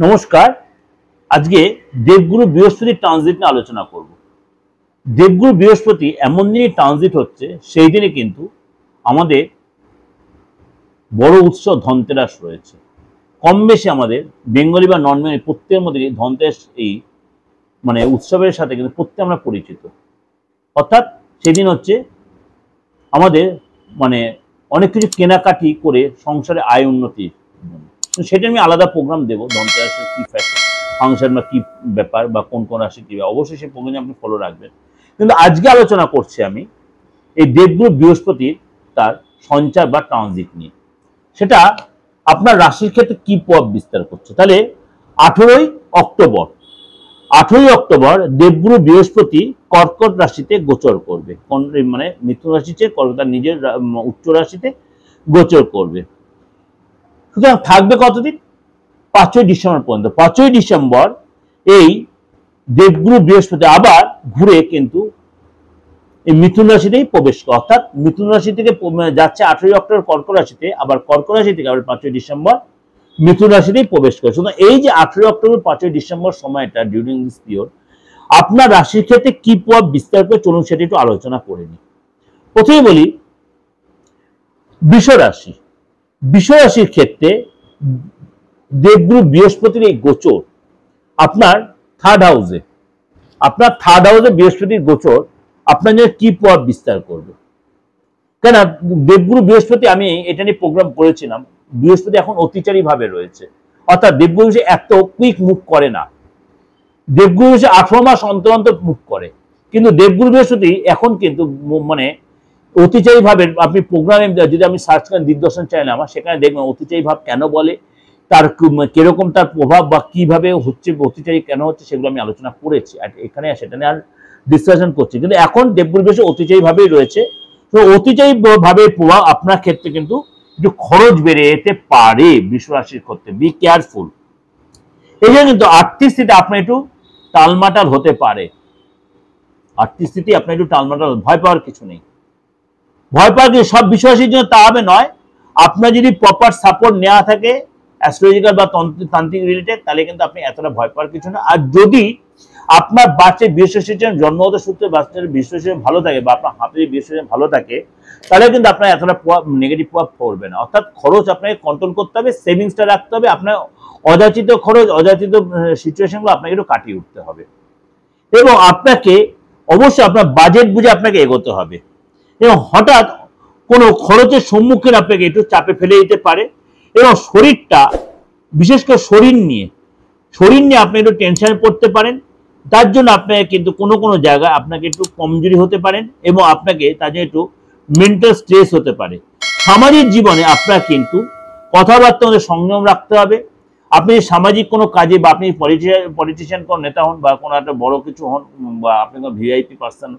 নমস্কার। আজকে দেবগুরু বৃহস্পতি ট্রানজিট নিয়ে আলোচনা করব। দেবগুরু বৃহস্পতি এমন দিনই ট্রানজিট হচ্ছে, সেই দিনে কিন্তু আমাদের বড় উৎসব ধনতেরাস রয়েছে। কম বেশি আমাদের বেঙ্গলি বা নন বেঙ্গলি প্রত্যেকের মধ্যে ধনতেরাস এই উৎসবের সাথে কিন্তু প্রত্যেকে আমরা পরিচিত। অর্থাৎ সেদিন হচ্ছে আমাদের অনেক কিছু কেনাকাটি করে সংসারে আয় উন্নতির জন্য। সেটা আমি আলাদা প্রোগ্রাম দেবো, ধনতেরাসের কি ফাংশন বা কি ব্যাপার বা কোন কোন রাশি কি, অবশ্যই সেই প্রোগ্রামে আপনি ফলো রাখবেন। কিন্তু আজকে আলোচনা করছি আমি এই দেবগুরু বৃহস্পতির তার সঞ্চার বা ট্রানজিট নিয়ে। সেটা আপনার রাশির ক্ষেত্রে কি প্রভাব বিস্তার করছে। তাহলে 18ই অক্টোবর দেবগুরু বৃহস্পতি কর্কট রাশিতে গোচর করবে। মিথুন রাশি চেয়ে তার নিজের উচ্চ রাশিতে গোচর করবে। সুতরাং থাকবে কতদিন? 5ই ডিসেম্বর পর্যন্ত। 5ই ডিসেম্বর এই দেবগুরু বৃহস্পতি আবার ঘুরে কিন্তু এই মিথুন রাশিতেই প্রবেশ করে, অর্থাৎ মিথুন রাশি থেকে যাচ্ছে 18ই অক্টোবর কর্কট রাশিতে, আবার কর্কট রাশি থেকে আবার 5ই ডিসেম্বর মিথুন রাশিতেই প্রবেশ করে। সুতরাং এই যে 18ই অক্টোবর 5ই ডিসেম্বর সময়টা, ডিউরিং দিস পিরিয়ড আপনার রাশির ক্ষেত্রে কি প্রভাব বিস্তার করে, চলুন সেটা একটু আলোচনা করে নিই। প্রথমে বলি বৃষ রাশি। বৃষ রাশির ক্ষেত্রে দেবগুরু বৃহস্পতির এই গোচর আপনার থার্ড হাউসে বৃহস্পতির গোচর আপনার জন্য কি প্রভাব বিস্তার করবে। কেন দেবগুরু বৃহস্পতি, আমি এটা নিয়ে প্রোগ্রাম করেছিলাম, বৃহস্পতি এখন অতিচারী ভাবে রয়েছে। অর্থাৎ দেবগুরু এত কুইক মুভ করে না। দেবগুরু 18 মাস অন্তর অন্তর মুভ করে, কিন্তু দেবগুরু বৃহস্পতি এখন কিন্তু অতিচারী ভাবে, আপনি প্রোগ্রামে যদি আমি সার্চ করেন দিগদর্শন চ্যানেল আমার, সেখানে দেখবেন অতিচারী ভাব কেন বলে, তার কিরকম তার প্রভাব বা কিভাবে হচ্ছে, অতিচারী কেন হচ্ছে, সেগুলো আমি আলোচনা করেছি। আর এখানে সেটা নিয়ে আর ডিসকাশন করছি। কিন্তু এখন দেবগুরু বৃহস্পতি অতিচারী ভাবেই রয়েছে। তো অতিচারী ভাবের প্রভাব আপনার ক্ষেত্রে কিন্তু একটু খরচ বেড়ে যেতে পারে। বৃষ রাশির ক্ষেত্রে বি কেয়ারফুল। এই জন্য কিন্তু আর্থিক স্থিতি আপনার একটু টালমাটাল হতে পারে। আর্থিক স্থিতি আপনার একটু টালমাটাল, ভয় পাওয়ার কিছু নেই। ভয় পাওয়ার কিছু সব বিশ্বাসীর জন্য তা হবে নয়। আপনার যদি প্রপার সাপোর্ট নেওয়া থাকে অ্যাস্ট্রোলজিক্যাল বা তান্ত্রিক রিলেটেড, তাহলে কিন্তু আপনি এতটা ভয় পাওয়ার কিছু না। আর যদি আপনার বাচ্চার বৃহস্পতির জন্মগত সূত্রে বাচ্চার বৃহস্পতি ভালো থাকে বা আপনার হাতে বৃহস্পতি ভালো থাকে, তাহলে কিন্তু আপনার এতটা নেগেটিভ প্রভাব পড়বে না। অর্থাৎ খরচ আপনাকে কন্ট্রোল করতে হবে, সেভিংসটা রাখতে হবে, আপনার অযাচিত খরচ, অযাচিত সিচুয়েশনগুলো আপনাকে একটু কাটিয়ে উঠতে হবে। এবং আপনাকে অবশ্যই আপনার বাজেট বুঝে আপনাকে এগোতে হবে। এবং হঠাৎ কোনো খরচের সম্মুখীন আপনাকে একটু চাপে ফেলে দিতে পারে। এবং শরীরটা, বিশেষ করে শরীর নিয়ে আপনি একটু টেনশনে পড়তে পারেন। তার জন্য আপনাকে কিন্তু কোনো কোনো জায়গায় আপনাকে একটু কমজোরি হতে পারেন, এবং আপনাকে তার জন্য একটু মেন্টাল স্ট্রেস হতে পারে। সামাজিক জীবনে আপনার কিন্তু কথাবার্তার মধ্যে সংযম রাখতে হবে। আপনি সামাজিক কোনো কাজে বা আপনি পলিটিশিয়ান কোনো নেতা হন বা কোনো একটা বড় কিছু হন বা আপনি কোনো ভিআইপি পার্সন,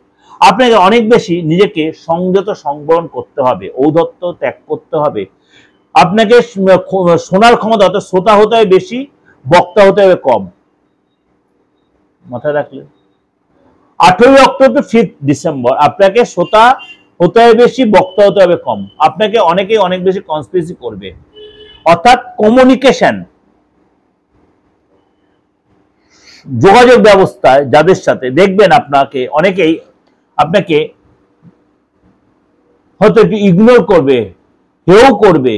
আপনাকে অনেক বেশি নিজেকে সংযত সংবরণ করতে হবে, ঔদ্ধত্য ত্যাগ করতে হবে। আপনাকে শোনার ক্ষমতা, অর্থাৎ শ্রোতা হতে হবে বেশি, বক্তা হতে হবে কম। মাথায় রাখলেন? 18ই অক্টোবর টু 5 ডিসেম্বর আপনাকে শ্রোতা হতে হবে বেশি, বক্তা হতে হবে কম। আপনাকে অনেকেই অনেক বেশি কনস্পিরেসি করবে। অর্থাৎ কমিউনিকেশন, যোগাযোগ ব্যবস্থায় যাদের সাথে দেখবেন অনেকেই আপনাকে হয়তো একটু ইগনোর করবে, হেও করবে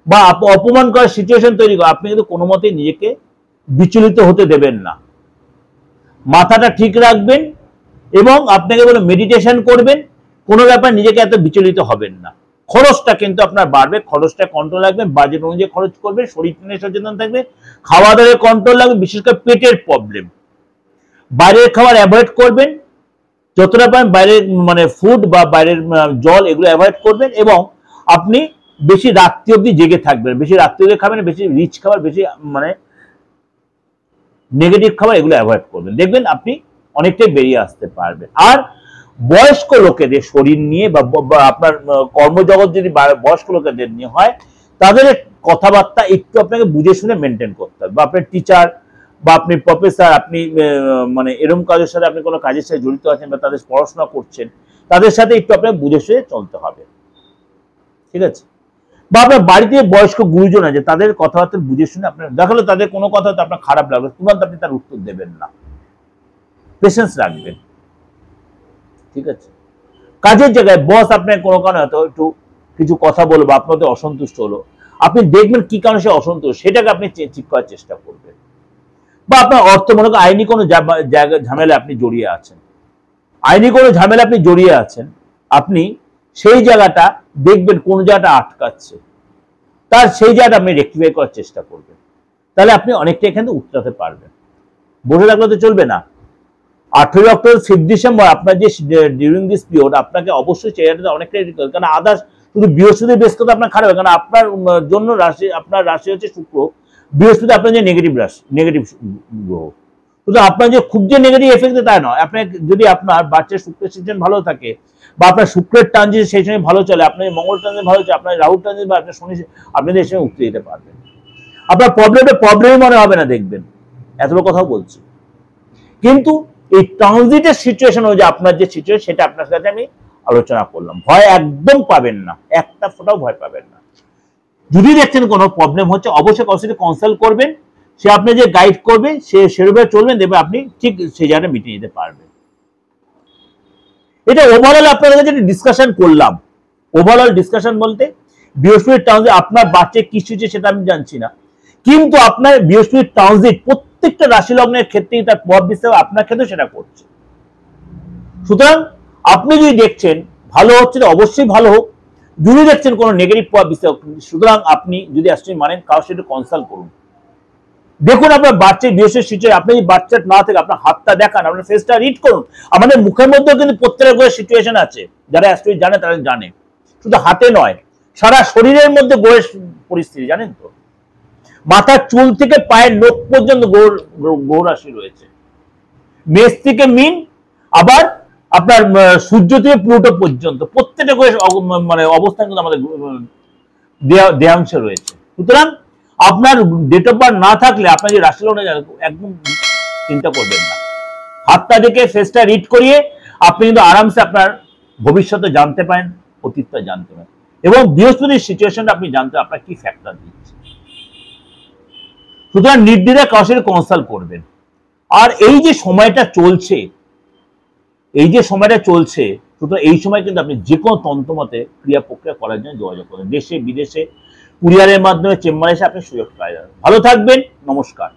বা অপমান করার সিচুয়েশন তৈরি করে। আপনি কিন্তু কোনো মতেই নিজেকে বিচলিত হতে দেবেন না। মাথাটা ঠিক রাখবেন এবং আপনাকে বলে মেডিটেশন করবেন। কোনো ব্যাপার নিজেকে এত বিচলিত হবেন না। খরচটা কিন্তু আপনার বাড়বে, খরচটা কন্ট্রোল রাখবেন, বাজেট অনুযায়ী খরচ করবেন, শরীর নিয়ে সচেতন থাকবে, খাওয়া দাওয়ার কন্ট্রোল রাখবেন। বিশেষ করে পেটের প্রবলেম, বাইরের খাবার অ্যাভয়েড করবেন যতটা পারেন। বাইরের ফুড বা বাইরের জল এগুলো অ্যাভয়েড করবেন। এবং আপনি বেশি রাত্রি অবধি জেগে থাকবেন, বেশি রাত্রি অবধি খাবেন, বেশি রিচ খাবার, বেশি নেগেটিভ খাবার এগুলো অ্যাভয়েড করবেন। দেখবেন আপনি অনেকটাই বেরিয়ে আসতে পারবেন। আর বয়স্ক লোকেদের শরীর নিয়ে বা আপনার কর্মজগৎ যদি বয়স্ক লোকেদের নিয়ে হয়, তাদের কথাবার্তা একটু আপনাকে বুঝে শুনে মেনটেন করতে হবে। বা আপনার টিচার বা আপনি প্রফেসর, আপনি এরকম কাজের সাথে আপনি কোনো কাজের সাথে জড়িত আছেন বা তাদের পড়াশোনা করছেন, তাদের সাথে একটু আপনাকে বুঝে শুনে চলতে হবে। ঠিক আছে? বা আপনার বাড়িতে বয়স্ক গুরুজন আছে, তাদের কথাবার্তা বুঝে শুনে আপনার দেখালো তাদের কোনো কথা হয়তো আপনার খারাপ লাগলো, তুরন্ত আপনি তার উত্তর দেবেন না, পেশেন্স রাখবেন। ঠিক আছে? কাজের জায়গায় বস আপনার কোনো কারণে হয়তো একটু কিছু কথা বলবো, আপনাদের অসন্তুষ্ট হলো, আপনি দেখবেন কি কারণে সে অসন্তুষ্ট, সেটাকে আপনি ঠিক করার চেষ্টা করবেন। বা আপনার অর্থ মনে করেন আইনি কোনো জায়গা ঝামেলা আপনি জড়িয়ে আছেন, আইনি কোনো ঝামেলা আপনি জড়িয়ে আছেন, আপনি সেই জায়গাটা দেখবেন কোন জায়গাটা আটকাচ্ছে, তার সেই জায়গাটা আপনি রেক্টিফাই করার চেষ্টা করবেন, তাহলে আপনি অনেকটা এখানে উতরাতে পারবেন। বসে থাকলে তো চলবে না। 18 অক্টোবর 5 ডিসেম্বর আপনার যে ডিউরিং দিস পিরিয়ড আপনাকে অবশ্যই চেহারাটা অনেকটাই, কারণ আদার্স শুধু বৃহস্পতি বেশ কথা আপনার খারাপ, কারণ আপনার জন্য রাশি, আপনার রাশি হচ্ছে শুক্র, বৃহস্পতি আপনার যে নেগেটিভ রাশি, নেগেটিভ গ্রহ, শুধু আপনার যে খুব যে নেগেটিভ এফেক্ট তা নয়, আপনার যদি আপনার বাচ্চার শুক্রের সিজন ভালো থাকে বা আপনার শুক্রের ট্রানজিট সেই সময় ভালো চলে, আপনার মঙ্গল ট্রানজিট ভালো চলে, আপনার রাহু ট্রানজিট বা আপনার শনি, আপনাদের এই সময় উঠতে যেতে পারবেন। আপনার প্রবলেমই মনে হবে না, দেখবেন এত বড় কথাও বলছি। কিন্তু এই ট্রানজিটের সিচুয়েশন অনুযায়ী আপনার যে সিচুয়েশন, সেটা আপনার সাথে আমি আলোচনা করলাম। ভয় একদম পাবেন না, একটা ফোঁটাও ভয় পাবেন না। যদি দেখছেন কোনো প্রবলেম হচ্ছে, অবশ্যই কারোর সাথে কনসাল্ট করবেন, সে আপনি যে গাইড করবে, সে সেভাবে চলবেন, দেখবে আপনি ঠিক সেই জায়গাটা মিটিয়ে নিতে পারবেন। এটা ওভারঅল আপনাদের কাছে ডিসকাশন করলাম। ওভারঅল ডিসকাশন বলতে বৃহস্পতির ট্রানজিট আপনার বাচ্চার কি হচ্ছে সেটা আমি জানছি না, কিন্তু আপনার বৃহস্পতির ট্রানজিট প্রত্যেকটা রাশি লগ্নের ক্ষেত্রেই তার প্রভাব বিস্তার আপনার ক্ষেত্রে সেটা করছে। সুতরাং আপনি যদি দেখছেন ভালো হচ্ছে, অবশ্যই ভালো হোক, যদি দেখছেন কোনো নেগেটিভ প্রভাব বিস্তার, সুতরাং আপনি যদি অ্যাস্ট্রোলজি মানেন, কারোর সাথে কনসাল্ট করুন। দেখুন আপনার বাচ্চার বিশেষ সিচুয়েশন, আপনি যদি বাচ্চার না থেকে আপনার হাতটা দেখান, আপনার ফেসটা রিড করুন। আমাদের মুখের মধ্যেও কিন্তু প্রত্যেকের গ্রহের সিচুয়েশন আছে, যারা অ্যাস্ট্রোলজি জানে তারা জানে, শুধু হাতে নয়, সারা শরীরের মধ্যে গ্রহের পরিস্থিতি জানেন তো, মাথার চুল থেকে পায়ের নখ পর্যন্ত গ্রহ রাশি রয়েছে, মেষ থেকে মিন, আবার আপনার সূর্য থেকে প্লুটো পর্যন্ত প্রত্যেকটা গ্রহের মানে অবস্থান কিন্তু আমাদের দেহাংশে রয়েছে। সুতরাং আপনার ডেট অফ বার্থ না থাকলে আপনার যে রাশি লগ্ন একদম চিন্তা করবেন না, হাতটা দেখে ফেসটা রিড করিয়ে আপনি কিন্তু আরামসে আপনার ভবিষ্যতে জানতে পারেন, অতীতটা জানতে পারেন, এবং বৃহস্পতির সিচুয়েশনটা আপনি জানতে আপনার কি ফ্যাক্টর দিচ্ছে। সুতরাং নির্দ্বিধায় কারোর সাথে কনসাল্ট করবেন। আর এই যে সময়টা চলছে, এই যে সময়টা চলছে, সুতরাং এই সময় কিন্তু আপনি যে কোনো তন্ত্রমতে ক্রিয়া প্রক্রিয়া করার জন্য যোগাযোগ করেন, দেশে বিদেশে কুরিয়ারের মাধ্যমে চেম্বারে এসে আপনি সুযোগ পাওয়া যাবে। ভালো থাকবেন, নমস্কার।